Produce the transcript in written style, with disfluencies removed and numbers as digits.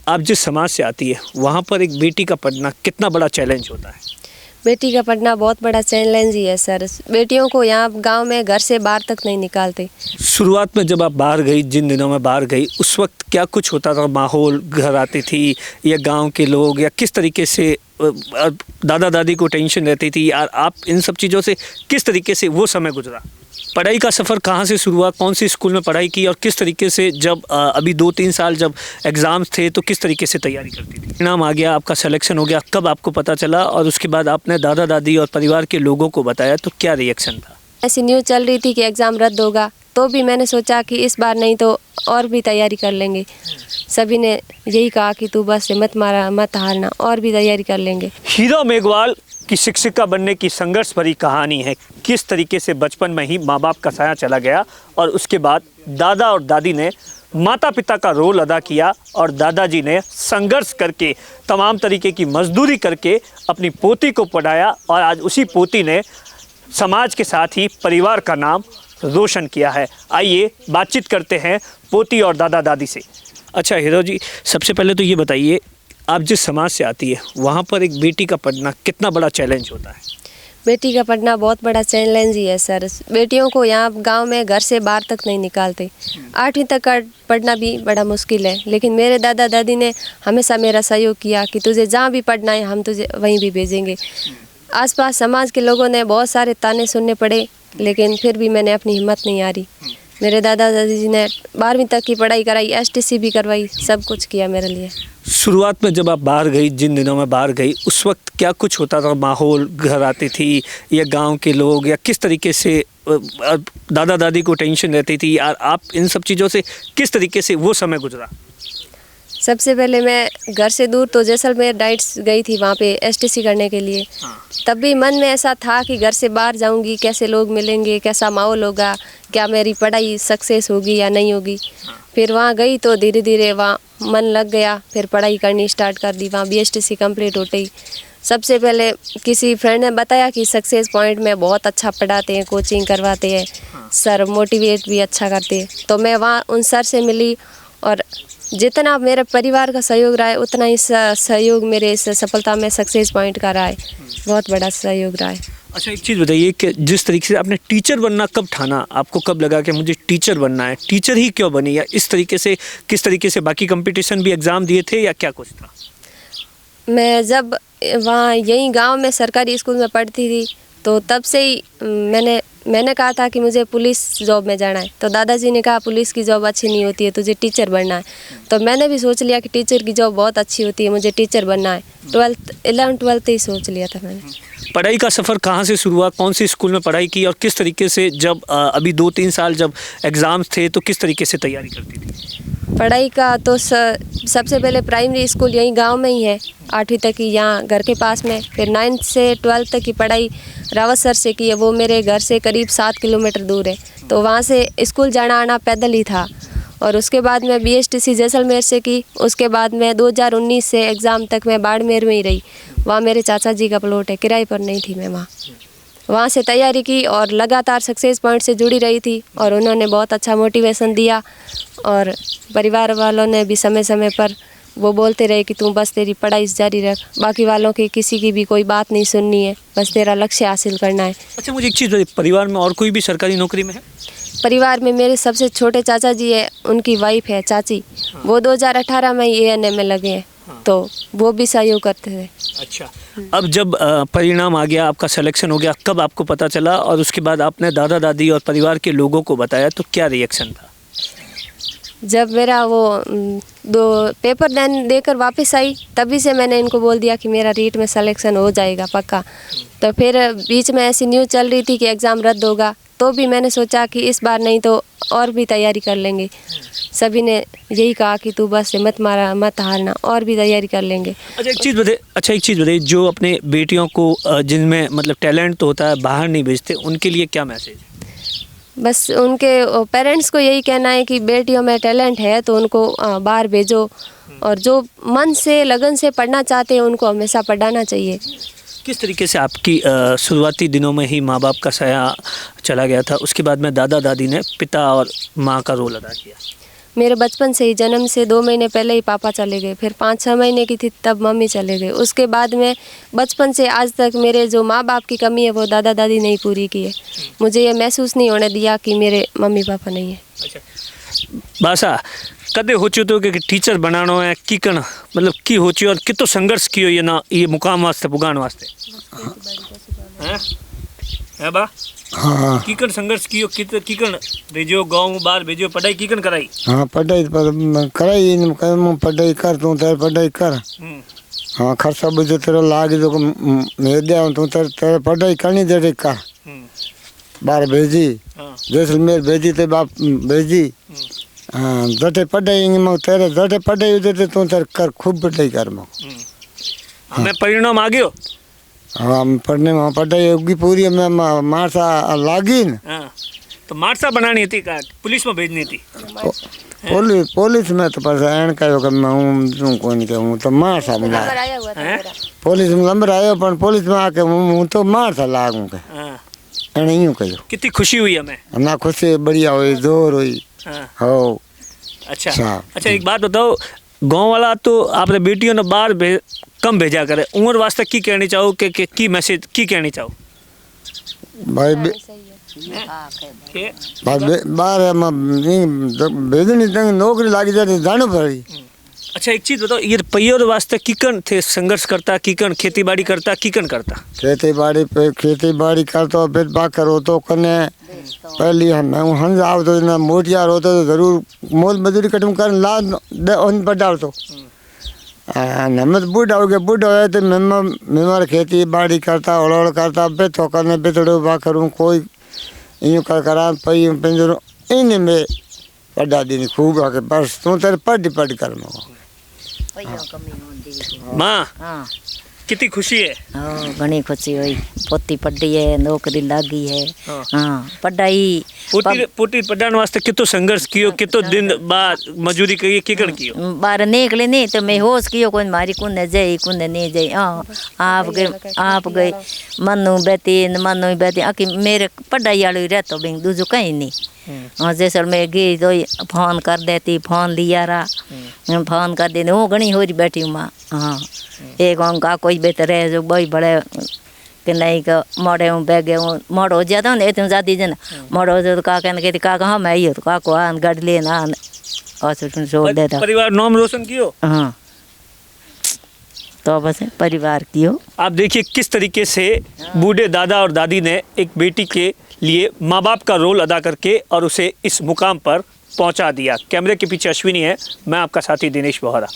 आप जिस समाज से आती है वहाँ पर एक बेटी का पढ़ना कितना बड़ा चैलेंज होता है? बेटी का पढ़ना बहुत बड़ा चैलेंज ही है सर। बेटियों को यहाँ गांव में घर से बाहर तक नहीं निकालते। शुरुआत में जब आप बाहर गई, जिन दिनों में बाहर गई, उस वक्त क्या कुछ होता था? माहौल, घर आती थी या गांव के लोग, या किस तरीके से दादा दादी को टेंशन रहती थी, या आप इन सब चीज़ों से किस तरीके से वो समय गुजरा? पढ़ाई का सफ़र कहाँ से शुरू हुआ? कौन सी स्कूल में पढ़ाई की और किस तरीके से, जब अभी 2-3 साल जब एग्ज़ाम्स थे तो किस तरीके से तैयारी करती थी? नाम आ गया, आपका सिलेक्शन हो गया, कब आपको पता चला और उसके बाद आपने दादा दादी और परिवार के लोगों को बताया तो क्या रिएक्शन था? ऐसी न्यूज़ चल रही थी कि एग्ज़ाम रद्द होगा, तो भी मैंने सोचा कि इस बार नहीं तो और भी तैयारी कर लेंगे। सभी ने यही कहा कि तू बस मत हारना, और भी तैयारी कर लेंगे। हीरा मेघवाल की शिक्षिका बनने की संघर्ष भरी कहानी है। किस तरीके से बचपन में ही माँ बाप का साया चला गया और उसके बाद दादा और दादी ने माता पिता का रोल अदा किया और दादाजी ने संघर्ष करके, तमाम तरीके की मजदूरी करके अपनी पोती को पढ़ाया और आज उसी पोती ने समाज के साथ ही परिवार का नाम रोशन किया है। आइए बातचीत करते हैं पोती और दादा दादी से। अच्छा हीरो जी, सबसे पहले तो ये बताइए, आप जिस समाज से आती है वहाँ पर एक बेटी का पढ़ना कितना बड़ा चैलेंज होता है? बेटी का पढ़ना बहुत बड़ा चैलेंज ही है सर। बेटियों को यहाँ गांव में घर से बाहर तक नहीं निकालते। 8वीं तक का पढ़ना भी बड़ा मुश्किल है, लेकिन मेरे दादा दादी ने हमेशा मेरा सहयोग किया कि तुझे जहाँ भी पढ़ना है हम तुझे वहीं भी भेजेंगे। आसपास समाज के लोगों ने बहुत सारे ताने सुनने पड़े, लेकिन फिर भी मैंने अपनी हिम्मत नहीं हारी। मेरे दादा दादी जी ने 12वीं तक की पढ़ाई कराई, STC भी करवाई, सब कुछ किया मेरे लिए। शुरुआत में जब आप बाहर गई, जिन दिनों में बाहर गई, उस वक्त क्या कुछ होता था? माहौल, घर आती थी या गांव के लोग, या किस तरीके से दादा दादी को टेंशन रहती थी, या आप इन सब चीज़ों से किस तरीके से वो समय गुजरा? सबसे पहले मैं घर से दूर तो जैसलमेर डाइट्स गई थी, वहाँ पे STC करने के लिए। तब भी मन में ऐसा था कि घर से बाहर जाऊंगी, कैसे लोग मिलेंगे, कैसा माहौल होगा, क्या मेरी पढ़ाई सक्सेस होगी या नहीं होगी। फिर वहाँ गई तो धीरे धीरे वहाँ मन लग गया, फिर पढ़ाई करनी स्टार्ट कर दी। वहाँ BSTC कंप्लीट हो गई। सबसे पहले किसी फ्रेंड ने बताया कि सक्सेस पॉइंट में बहुत अच्छा पढ़ाते हैं, कोचिंग करवाते हैं, सर मोटिवेट भी अच्छा करते हैं। तो मैं वहाँ उन सर से मिली और जितना मेरे परिवार का सहयोग रहा है उतना ही सहयोग मेरे इस सफलता में सक्सेस पॉइंट का रहा है। बहुत बड़ा सहयोग रहा है। अच्छा एक चीज़ बताइए कि जिस तरीके से आपने टीचर बनना कब ठाना? आपको कब लगा कि मुझे टीचर बनना है? टीचर ही क्यों बनी? या इस तरीके से, किस तरीके से बाकी कंपटीशन भी एग्ज़ाम दिए थे या क्या कुछ था? मैं जब वहाँ यहीं गांव में सरकारी स्कूल में पढ़ती थी तो तब से ही मैंने कहा था कि मुझे पुलिस जॉब में जाना है। तो दादाजी ने कहा पुलिस की जॉब अच्छी नहीं होती है, तुझे टीचर बनना है। तो मैंने भी सोच लिया कि टीचर की जॉब बहुत अच्छी होती है, मुझे टीचर बनना है। 11th-12th ही सोच लिया था मैंने। पढ़ाई का सफ़र कहाँ से शुरू हुआ? कौन सी स्कूल में पढ़ाई की और किस तरीके से, जब अभी 2-3 साल जब एग्ज़ाम्स थे तो किस तरीके से तैयारी करती थी? पढ़ाई का तो सबसे पहले प्राइमरी स्कूल यहीं गांव में ही है, 8वीं तक की यहाँ घर के पास में। फिर 9th से 12th तक की पढ़ाई रावत सर से की है, वो मेरे घर से करीब 7 किलोमीटर दूर है। तो वहाँ से स्कूल जाना आना पैदल ही था। और उसके बाद मैं BSTC जैसलमेर से की। उसके बाद मैं 2019 से एग्ज़ाम तक मैं बाड़मेर में ही रही। वहाँ मेरे चाचा जी का प्लॉट है, किराए पर नहीं थी मैं वहाँ से तैयारी की और लगातार सक्सेस पॉइंट से जुड़ी रही थी और उन्होंने बहुत अच्छा मोटिवेशन दिया। और परिवार वालों ने भी समय समय पर वो बोलते रहे कि तू बस तेरी पढ़ाई जारी रख, बाकी वालों की किसी की भी कोई बात नहीं सुननी है, बस तेरा लक्ष्य हासिल करना है। अच्छा मुझे एक चीज़ बताइए, परिवार में और कोई भी सरकारी नौकरी में है? परिवार में मेरे सबसे छोटे चाचा जी है, उनकी वाइफ है चाची, वो 2018 में ही ANM में लगे हैं। तो वो भी सहयोग करते थे। अच्छा, अब जब परिणाम आ गया, आपका सिलेक्शन हो गया, कब आपको पता चला और उसके बाद आपने दादा दादी और परिवार के लोगों को बताया तो क्या रिएक्शन था? जब मेरा वो 2 पेपर देकर वापस आई तभी से मैंने इनको बोल दिया कि मेरा रीट में सिलेक्शन हो जाएगा पक्का। तो फिर बीच में ऐसी न्यूज़ चल रही थी कि एग्ज़ाम रद्द होगा, तो भी मैंने सोचा कि इस बार नहीं तो और भी तैयारी कर लेंगे। सभी ने यही कहा कि तू बस मत हारना, और भी तैयारी कर लेंगे। अच्छा एक चीज़ बताइए, जो अपने बेटियों को जिनमें मतलब टैलेंट तो होता है बाहर नहीं भेजते, उनके लिए क्या मैसेज? बस उनके पेरेंट्स को यही कहना है कि बेटियों में टैलेंट है तो उनको बाहर भेजो, और जो मन से लगन से पढ़ना चाहते हैं उनको हमेशा पढ़ाना चाहिए। किस तरीके से आपकी शुरुआती दिनों में ही माँ बाप का साया चला गया था, उसके बाद में दादा दादी ने पिता और माँ का रोल अदा किया? मेरे बचपन से ही, जन्म से 2 महीने पहले ही पापा चले गए, फिर 5-6 महीने की थी तब मम्मी चले गए। उसके बाद में बचपन से आज तक मेरे जो माँ बाप की कमी है वो दादा दादी नहीं पूरी की है। मुझे ये महसूस नहीं होने दिया कि मेरे मम्मी पापा नहीं है। अच्छा बासा कदे होचो तो कि टीचर बनानो है की कण मतलब की होचो और कितो संघर्ष कियो ये ना ये मुकाम वास्ते पुगाण वास्ते हैं है बा हाँ की कण संघर्ष कियो की कण भेजो गांव बाहर भेजो पढ़ाई की कण कराई हाँ पढ़ाई कराई पढ़ाई कर तू तेरे पढ़ाई कर हाँ खर्चा बुझे तेरा लाग जो मैं दिया तू तेरे पढ़ाई करनी तेरे कर बाहर भेजी जैसलमेर भेजी ते बाप भेजी हाँ जटे पढ़ाई मैं तेरे जटे पढ़ाई उधर तू तेरे कर खूब पढ़ाई कर मैं हमें परिणाम आ गयो हाँ पढ़ने में पढ़ाई होगी पूरी मैं मारसा लागी न तो मारसा बनानी थी का पुलिस में भेजनी थी पुलिस में तो पर एन कहो कि मैं हूँ कौन के हूँ तो मारसा मिला पुलिस में नंबर आयो पर पुलिस में आके हूँ तो मारसा लागू के एन यूँ कहो कितनी खुशी हुई हमें ना खुशी बढ़िया हुई जोर हुई हो अच्छा एक बात बताओ गांव वाला तो आपने बेटियों ने बाहर कम भेजा करे उम्र वास्ते की कहनी चाहो कि की मैसेज की कहनी चाहो भाई बाहर भेजनी नौकरी लागी जाती जानो पड़ी। अच्छा एक चीज बताओ ये परिवार वास्ते किकन थे संघर्ष करता किकन खेती बाड़ी करता किकन करता खेती बाड़ी करता फिर बाकर हो तो कने पहली हंज आओ तो ना मोटियार होता तो जरूर मोल मजदूरी कटम कर ला पड़ा तो नमत बूढ़ा हो गया बूढ़ा हो तो मेमार खेती बाड़ी करता हड़ करता बेथो करने बेथड़ो बा करूँ कोई यूँ कर करा पई पंजरो इन में पढ़ा दी खूब आके बस तू तेरे पढ़ कर माँ कितनी खुशी है घनी खुशी हुई पोती पढ़ी है नौकरी लागी है हाँ पढ़ाई पोती पढ़ाने वास्ते कितो संघर्ष कियो कितो दिन बाद मजूरी करी किकन कियो बाहर निकले नहीं तो मैं होश कियो कोई मारी कुने जाई कुने नहीं जाई आप गए मनु बेती आखि मेरे पढ़ाई वाली रहतो बिन दूजो कहीं नहीं हाँ जैसे मैं गई तो फोन कर देती फोन लिया रहा फोन कर देती वो घनी हो रही बैठी हूँ माँ हाँ एक का कोई बेहतर है जो बड़ी बड़े कि नहीं का मोड़े हूँ बैगे हूँ मोड़ हो जाता हूँ इतनी ज़्यादा जन मोड़ हो जाए तो का कहने कहती का हाँ मैं ही हूँ तो का को आन गाड़ी लेना और छोड़ देता परिवार नाम रोशन कियो हाँ तो बस परिवार की हो। आप देखिए किस तरीके से बूढ़े दादा और दादी ने एक बेटी के लिए माँ बाप का रोल अदा करके और उसे इस मुकाम पर पहुंचा दिया। कैमरे के पीछे अश्विनी है, मैं आपका साथी दिनेश बोहरा।